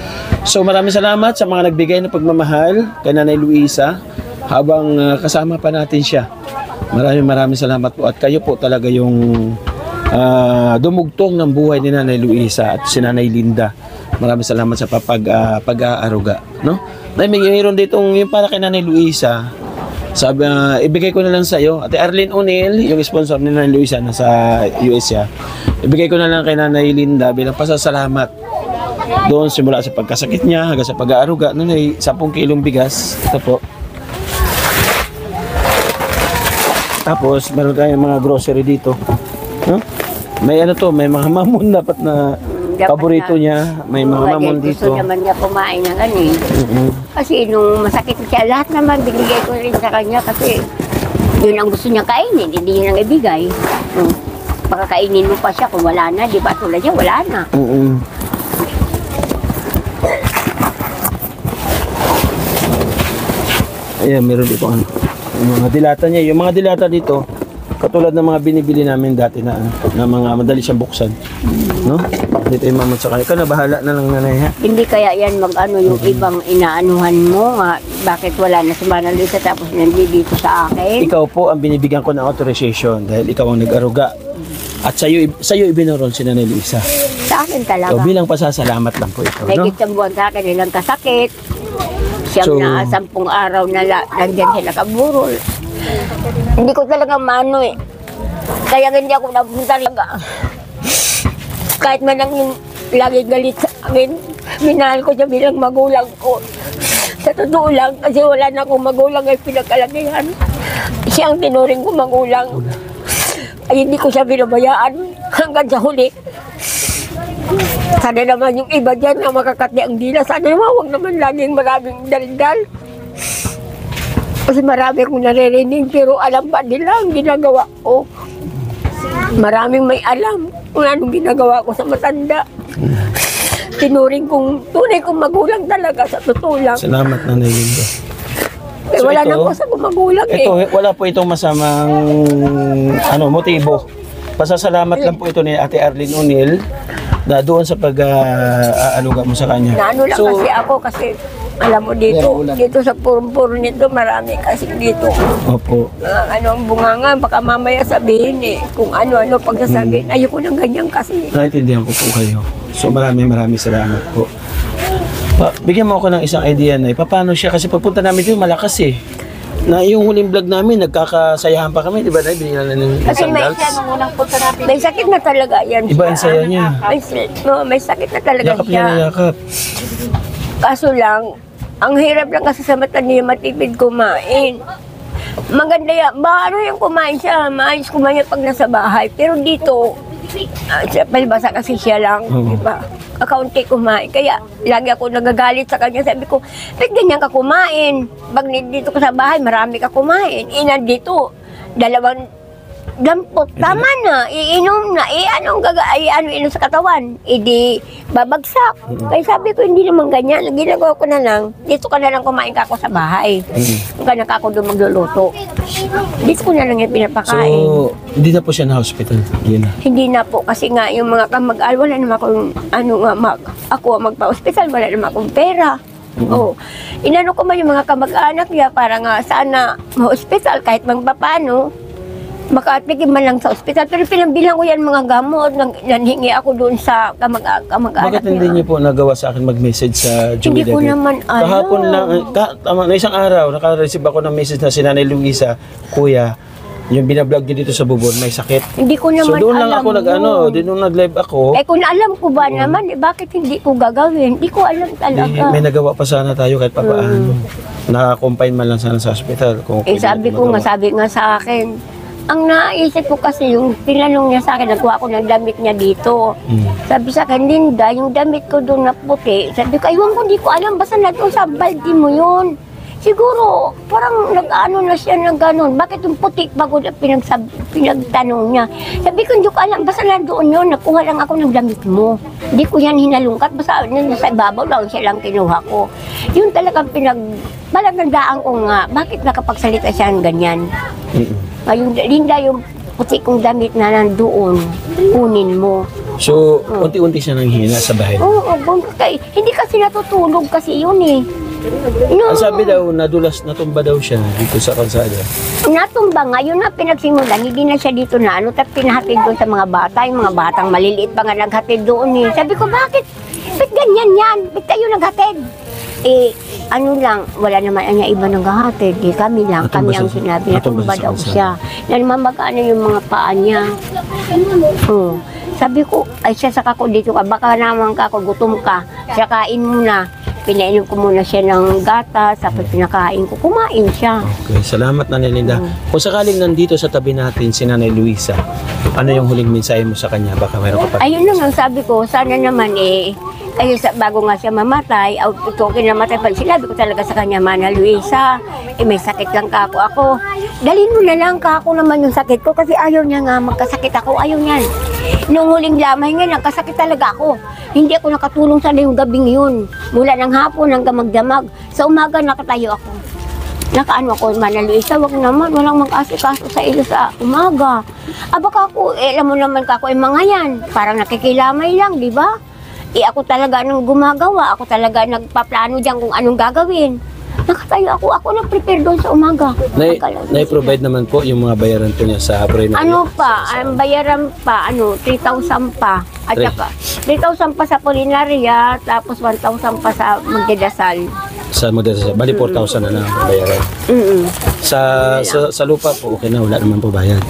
So, maraming salamat sa mga nagbigay ng pagmamahal kay Nanay Luisa habang kasama pa natin siya. Maraming salamat po. At kayo po talaga yung dumugtong ng buhay ni Nanay Luisa at si Nanay Linda. Maraming salamat sa pag-aaruga. No? Mayroon ditong yung para kay Nanay Luisa. Sabi, ibigay ko na lang sa iyo. Ate Arlene O'Neill, yung sponsor ni Nanay Luisa nasa US siya. Ibigay ko na lang kay Nanay Linda bilang pasasalamat. Doon simula sa pagkasakit niya hanggang sa pag-aaruga. Noon ay 10 kilong bigas. Ito po. Tapos meron tayong mga grocery dito. Huh? May ano to, may mga mamon dapat na paborito niya. May mga mamon dito. Gusto naman niya kumain ng ano eh. Kasi nung masakit siya, lahat naman binigay ko rin sa kanya kasi yun ang gusto niya kainin, hindi niya nang ibigay. Pakakainin mo pa siya kung wala na, di ba? Tulad niya, wala na. Ayan, meron dito ano. Yung mga dilata niya. Yung mga dilata dito, katulad ng mga binibili namin dati na mga madali siyang buksan. No? Dito yung mamon sa kanya. Ikaw na, bahala na lang nanay ha. Hindi kaya yan mag-ano yung ibang inaanuhan mo nga, bakit wala na si Manang Luisa tapos nandito sa akin? Ikaw po ang binibigyan ko ng authorization dahil ikaw ang nag-aruga. At sa'yo ibinurol si Nanay Luisa. Sa akin talaga. So, bilang pasasalamat lang po ito. May No? kitang buwan sa akin, ilang kasakit. Siyam na 10 araw na nandyan sila kaburol. Hindi ko talaga maano eh. Kaya hindi ako napunta talaga. Kahit man ang yung lagi galit sa akin, minahal ko siya bilang magulang ko. Sa totoo lang, kasi wala na akong magulang ay pinagkalakihan. Siya ang tinuring ko magulang. Ay hindi ko siya binabayaan hanggang sa huli. Sana naman yung iba dyan na makakati ang dila. Sana naman huwag naman laging maraming daldal. Kasi marami akong naririnig pero alam ba nila ang ginagawa ko. Maraming may alam kung anong ginagawa ko sa matanda. Tinuring kong, tunay kong magulang talaga sa totoo lang. Salamat Nanay Linda. Eh, So, wala ito, na po sa magulang eh. Ito, wala po itong masamang motibo. Pasasalamat lang po ito ni Ate Arlene O'Neill na doon sa pag-aaluga mo sa kanya. Naano lang kasi ako kasi alam mo dito sa purong-puro nito marami kasi dito. Opo. Anong bunganga, baka mamaya sabihin eh kung ano-ano pagsasabihin. Ayoko ng ganyan kasi. Naintindihan ko po kayo. So maraming salamat po. Bigyan mo ako ng isang idea na paano siya kasi pagpunta namin dito malakas eh. Na yung huling vlog namin, nagkakasayahan pa kami, di ba? Binigyan na ng Kasi sandals. may sakit na talaga yan siya. Iba ang saya niya. May sakit na talaga Yakap siya. niya na yakap. Kaso lang, ang hirap lang kasi sa mata niya matipid kumain. Maganda yan. Ano yung kumain siya? Maayos kumain pag nasa bahay. Pero dito, palibasa kasi siya lang, di ba? Akaunti kumain. Kaya lagi ako nagagalit sa kanya. Sabi ko, ba't ganyan ka kumain? Pag dito ka sa bahay, marami ka kumain. Nandito, 2 dampot. Tama na, iinom na. Anong inom sa katawan? Di babagsak. Kaya sabi ko, hindi naman ganyan. Ginagawa ko na lang, dito ka na lang kumain ka ako sa bahay. Kung ka na ako doon magluluto. Dito ko na lang yung pinapakain. So, hindi na po siya na hospital. Hindi na po kasi nga yung mga kamag-al, wala naman akong ako magpa-hospital, wala naman akong pera. Inano ko man yung mga kamag-anak niya para nga sana ma-hospital kahit magpapano. Makatikim man lang sa ospital. Pero pinambilang ko yan mga gamot. Nanhingi ako doon sa kamag-anak Bakit hindi niyo po nagawa sa akin mag-message sa Joey? Hindi ko naman alam. Kahapon lang, na isang araw, naka-receive ako ng message na si Nanay Luisa, Kuya, yung binablog niyo dito sa Bubon, may sakit. Hindi ko naman So doon lang alam ako yun. nung nag-live ako. Eh kung alam ko ba naman, bakit hindi ko gagawin? Hindi ko alam talaga. May nagawa pa sana tayo kahit papaano. Naka-confine man lang sana sa hospital. Kung Eh sabi nga sa akin, ang naisip ko kasi yung tinanong niya sa akin, nagkuha ko ng damit niya dito. Sabi sa akin, Linda, yung damit ko doon na puti, sabi ko, aywan ko, di ko alam, basta na doon sa baldi mo yun. Siguro, parang nag-ano na siya ng gano'n. Bakit yung puti bago na pinagtanong niya? Sabi ko, hindi ko alam, basta na doon yun, nakuha lang ako ng damit mo. Hindi ko yan hinalungkat, basta nasa ibabaw lang siya lang kinuha ko. Yun talagang palagandaan ko nga, bakit nakapagsalita siya ng ganyan? Yung Linda, yung puti kong damit na nandoon, kunin mo. So, unti-unti siya nang hina sa bahay. Oo, hindi kasi natutulog kasi yun eh. No. Ang sabi daw, natumba daw siya dito sa kalsada. Natumba nga, yun na pinagsimulan, hindi na siya dito na ano, tapos pinahatid doon sa mga bata, yung mga batang maliliit pa nga naghatid doon eh. Sabi ko, bakit ganyan yan? Ba't kayo naghatid? Eh, ano lang, wala naman niya iba naghahatid, eh, kami lang, kami ang sinabi, natumba daw siya. Na mamagana yung mga paa niya. Sabi ko, ay siya saka ko dito ka, baka naman ka, gutom ka, sakain mo na. Pinainom ko muna siya ng gatas, tapos pinakain ko, kumain siya. Okay, salamat Nanay Linda. Kung sakaling nandito sa tabi natin si Nanay Luisa, ano yung huling mensahe mo sa kanya? Baka mayroon ka pa. Ayun lang ang sabi ko, sana naman bago nga siya mamatay, namatay pa, sinabi ko talaga sa kanya, Mana Luisa, may sakit lang ako. Dalhin mo na lang ako naman yung sakit ko, kasi ayaw niya nga magkasakit ako, ayaw niyan. Nung huling lamay nga, nagkasakit talaga ako. Hindi ako nakatulong sana yung gabing yun. Mula ng hapon hanggang magdamag. Sa umaga nakatayo ako. Nakaano ako, Mana Luisa, wag naman, walang mag-asikaso sa ilo sa umaga. Baka ako, alam mo naman kako, mga yan, parang nakikilamay lang, di ba? Ako talaga nang gumagawa, ako talaga nagpaplano dyan kung anong gagawin. Nakatayo ako nag-prepare doon sa umaga. Nai-provide naman po yung mga bayaran po niya sa Prenary. Ano pa, ang bayaran pa, 3,000 pa. At saka, 3,000 pa sa Prenary, tapos 1,000 pa sa magdadasal. Sa magdadasal, bali 4,000 na lang ang bayaran. Sa lupa po, okay na, wala naman po bayad.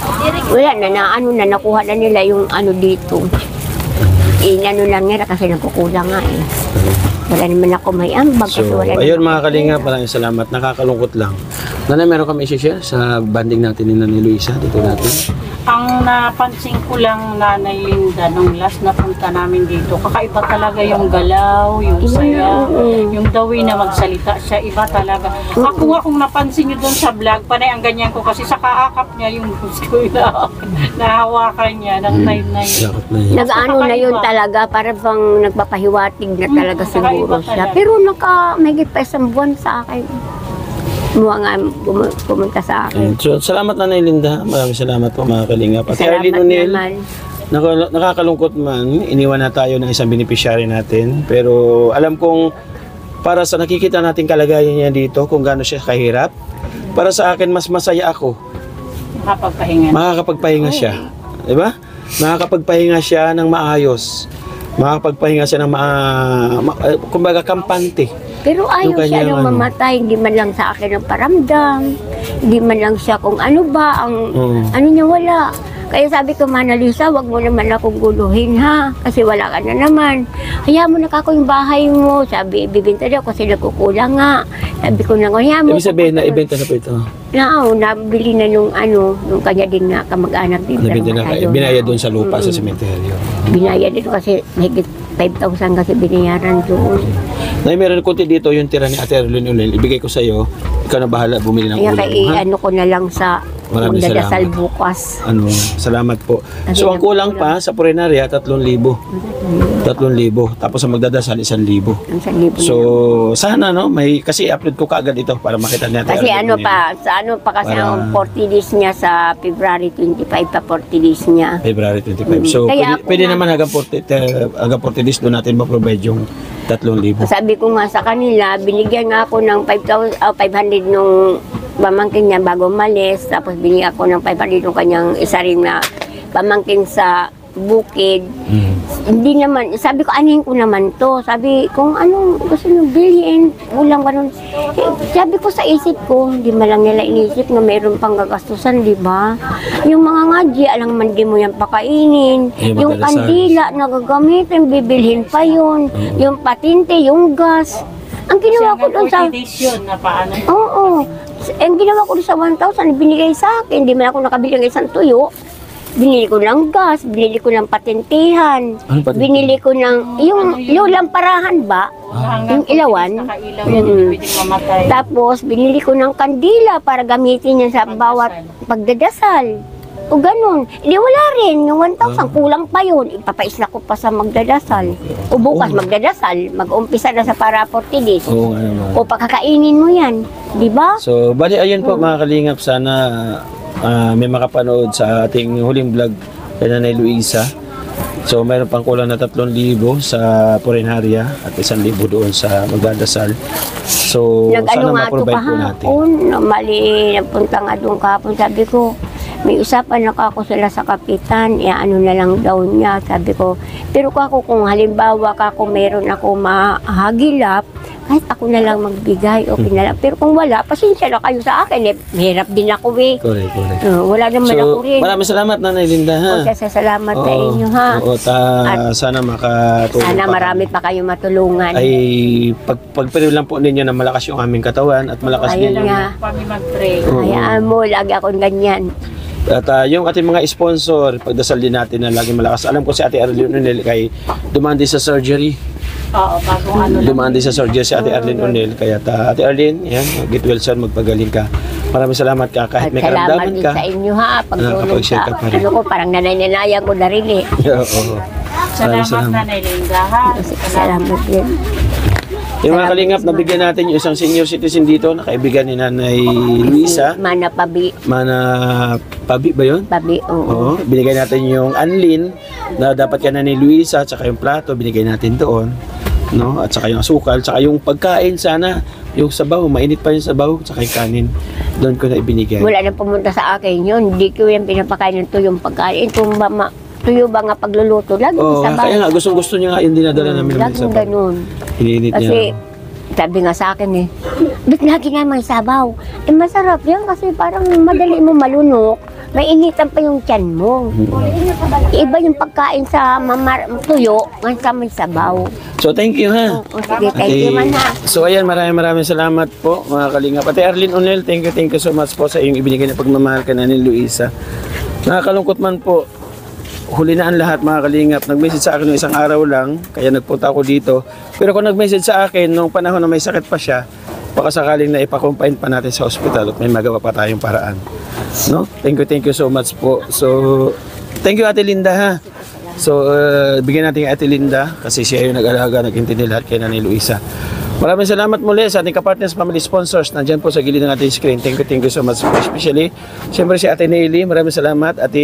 Wala na, nakuha na nila yung dito. Inano lang nila kasi nagkukulang nga eh. Wala naman ako may ambag. So, ayun mga kalingap, maraming salamat. Nakakalungkot lang. Nanay, meron kami i-share sa banding natin ni Nanay Luisa dito natin. Ang napansin ko lang, Nanay Linda, nung last na punta namin dito, kakaiba talaga yung galaw, yung saya, yung dawi na magsalita siya, iba talaga. Ako nga kung napansin nyo doon sa vlog, panay ang ganyan ko kasi sa kaakap niya yung gusto na nahawakan niya ng nainay. Nag-ano na yun talaga, para bang nagpapahiwatig na talaga siguro siya. Pero may pa isang buwan sa akin. Pumunta sa akin. So, salamat Nanay Linda. Maraming salamat po mga kalingap. At Salamat naman. Nakakalungkot man, iniwan na tayo ng isang beneficiary natin. Pero alam kong para sa nakikita natin kalagayan niya dito, kung gaano siya kahirap, para sa akin mas masaya ako. Makakapagpahinga siya. Diba? Makakapagpahinga siya ng maayos. Makakapagpahinga siya ng kumbaga kampante. Pero ayaw siya nang mamatay, hindi man lang sa akin ang paramdam, hindi man lang siya kung ano ba, ano niya wala. Kaya sabi ko, Mana Luisa, wag mo naman akong guluhin ha, kasi wala ka na naman. Hayaan mo na kako yung bahay mo, sabi, ibibenta daw kasi nagkukulang nga. Sabi ko na, hayaan mo. Ibig sabihin na ibenta na po ito? Nabili na nung kanya din na kamag-anak din. Binayad doon sa lupa sa sementeryo. Binayad din kasi mahigit 5,000 kasi binayaran doon. Nay, meron konti dito yung tira ni Ate Arlene Ulel. Ibigay ko sa iyo. Ikaw na bahala bumili ng ulam. Kaya ko na lang sa magdadasal bukas. Salamat po. So ang kulang pa sa Prenary 3,000. 3,000. Tapos sa magdadasal 1,000. So sana may kasi upload ko kaagad ito para makita niya. Kasi kasi ang 40 days niya sa February 25 pa 40 days niya. February 25. So pwede naman hanggang 40 days doon natin ma-provide yung 3,000. Sabi ko nga sa kanila, binigyan nga ako ng 500 nung pamangkin niya bago malis. Tapos binigyan ako ng 500 nung kanyang isa rin na pamangkin sa bukid. Hindi naman, sabi ko, anin ko naman to. Sabi, kung anong gusto nyo bilhin, ulang ganun. Sabi ko sa isip ko, hindi man lang nila inisip na mayroon pang gagastusan, di ba? Yung mga ngaji, alang man di mo yan pakainin. Yung kandila, nagagamitin, bibilhin pa yun. Yung patinte, yung gas. Ang ginawa ko doon sa... na paano? Oo. Ang ginawa ko doon sa 1,000, binigay sa akin. Hindi man ako nakabili ng isang tuyo. Binili ko ng gas, binili ko ng patintihan, binili ko ng... Yung lamparahan ba? Yung ilawan. Tapos, binili ko ng kandila para gamitin niya sa bawat pagdadasal. O ganun. Hindi wala rin. Yung 1,000, kulang pa yun. Ipapais na ko pa sa magdadasal. O bukas magdadasal. Mag-umpisa na sa para 40 days. Oo nga naman. O pakakainin mo yan. Di ba? So, bali ayun po mga kalingap. Sana may makapanood sa ating huling vlog kay Nanay Luisa. So, mayroon pang kulang na 3,000 sa Purinarya at 1,000 doon sa magdadasal. So, sana ma-provide po natin. Mali, napunta nga doon kahapon. Sabi ko, may usapan na ako sila sa kapitan, ano na lang daw niya, sabi ko. Pero kung halimbawa meron ako mahagilap, kahit ako na lang magbigay, okay na lang. Pero kung wala, pasensya na kayo sa akin, mahirap din ako eh. Correct. Wala naman ako rin. Maraming salamat, Nanay Linda, ha? Salamat sa inyo, ha? Sana makatulong. Sana marami pa kayo matulungan. Ay, pagpariw lang po ninyo na malakas yung aming katawan at malakas din yung... Kami mag-pray. Hayaan mo, lagi akong ganyan. At yung ating mga sponsor, pagdasal din natin na laging malakas. Alam ko si Ate Arlene Onel kay dumaan din sa surgery. Oo, bagong ano lang. Dumaan din sa surgery si Ate Arlene Onel. Kaya Ate Arlene, yan, get well soon, magpagaling ka. Maraming salamat ka kahit may karamdaman ka. Salamat din sa inyo ha, pagtulong sa ano ko, parang nanay-nanayan ko na rin eh. Oo. Salamat Nanay Linda ha. Salamat din. Yung mga kalingap, nabigyan natin yung isang senior citizen dito na kaibigan ni Nanay Luisa. Mana Pabi ba yun? Pabi, oo. Binigay natin yung anlin na dapat ka Nanay Luisa at saka yung plato, binigay natin doon. No? At saka yung asukal, saka yung pagkain sana, yung sabaw, mainit pa yung sabaw, saka yung kanin. Doon ko na ibinigay. Wala na pumunta sa akin yun. Hindi ko yung pinapakain ng tuyong pagkain. Kung tuyo ba nga pagluluto, lagi sabaw. Kaya nga, gusto niya nga yung dinadala namin ng sabaw. Laging ganun. Hininit niya. Kasi, sabi nga sa akin ba't lagi nga may sabaw? Masarap yan kasi parang madali mo malunok. May initan pa yung tiyan mo. Iba yung pagkain sa tuyo, sa may sabaw. So, thank you ha. Sige, thank you man ha. So, ayan, maraming salamat po mga kalingap. Ate Arlene Onel, thank you so much po sa iyong ibinigay na pagmamahal ka na ni Luisa. Nakakalungkot man po, huli na ang lahat mga kalingap. Nag-message sa akin ng isang araw lang, kaya nagpunta ako dito. Pero kung nag-message sa akin nung panahon na may sakit pa siya, baka sakaling na ipakumpain pa natin sa hospital at may magawa pa tayong paraan. No? Thank you so much po. So, thank you Ate Linda ha. So, bigyan natin Ate Linda kasi siya yung nag-alaga, nag-intindi lahat kay Nanay Luisa. Maraming salamat muli sa ating kapartners, family sponsors. Nandyan po sa gilid ng ating screen. Thank you so much. Especially, siyempre si Ate Nelly, maraming salamat. Ate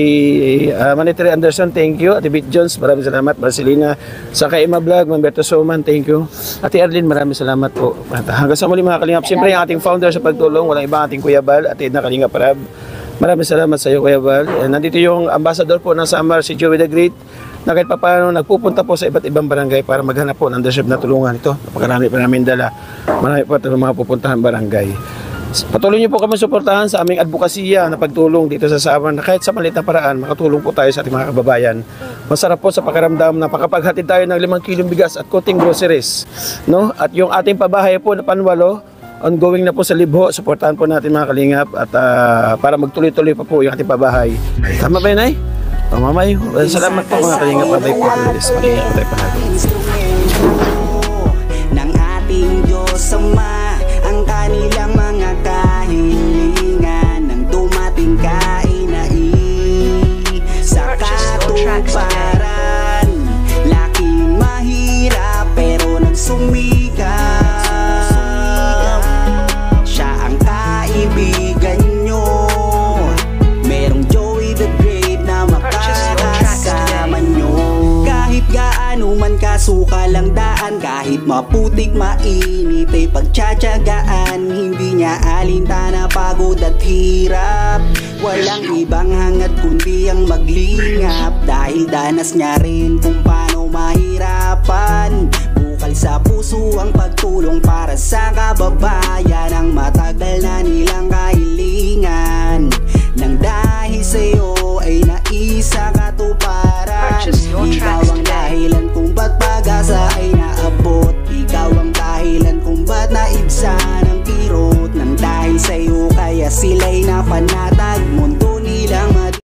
Manitri Anderson, thank you. Ate Bit Jones, maraming salamat. Marcelina, sa Kaima Vlog, Mamberto Soman, thank you. Ate Arlene, maraming salamat po. At hanggang sa muli mga kalingap. Siyempre, ang ating founder sa pagtulong, walang ibang ating Kuya Bal, Ate Edna Kalingap Parab. Maraming salamat sa iyo, Kuya Bal. Nandito yung ambassador po ng Samar, si Joey the Great, na kahit pa paano nagpupunta po sa iba't ibang barangay para maghanap po ng deserve na tulungan. Ito, napakarami pa namin dala. Marami pa ito mga pupuntahan barangay. Patuloy niyo po kami suportahan sa aming advokasya na pagtulong dito sa Samar na kahit sa maliit na paraan, makatulong po tayo sa ating mga kababayan. Masarap po sa pakiramdam na makapaghatid tayo ng 5 kilong bigas at konting groceries. No? At yung ating pabahay po na panwalo, ongoing na po sa Libho, suportahan po natin mga kalingap at para magtuloy-tuloy pa po yung ating pabahay. Tama ba yun, Nay? Mamay, salamat po mga kalingap. Babay po. Mag-iintay pa natin. Ng ating Diyos Ama, ang kanilang mga kahilingan ng dumating kainai sa katuparan. Laking mahirap pero nagsumikat. Siya ang kaibigan nyo. Merong Joey the Great na makakasama nyo. Kahit gaano man kasukal walang daan. Kahit maputik mainit ay pagtsatsagaan. Hindi niya alintana pagod at hirap. Walang ibang hangat kundi ang maglingap. Dahil danas niya rin kung paano mahirapan. Bukal sa puso ang pagtulong para sa kababayan. Ang matagal na nilang kahilingan ng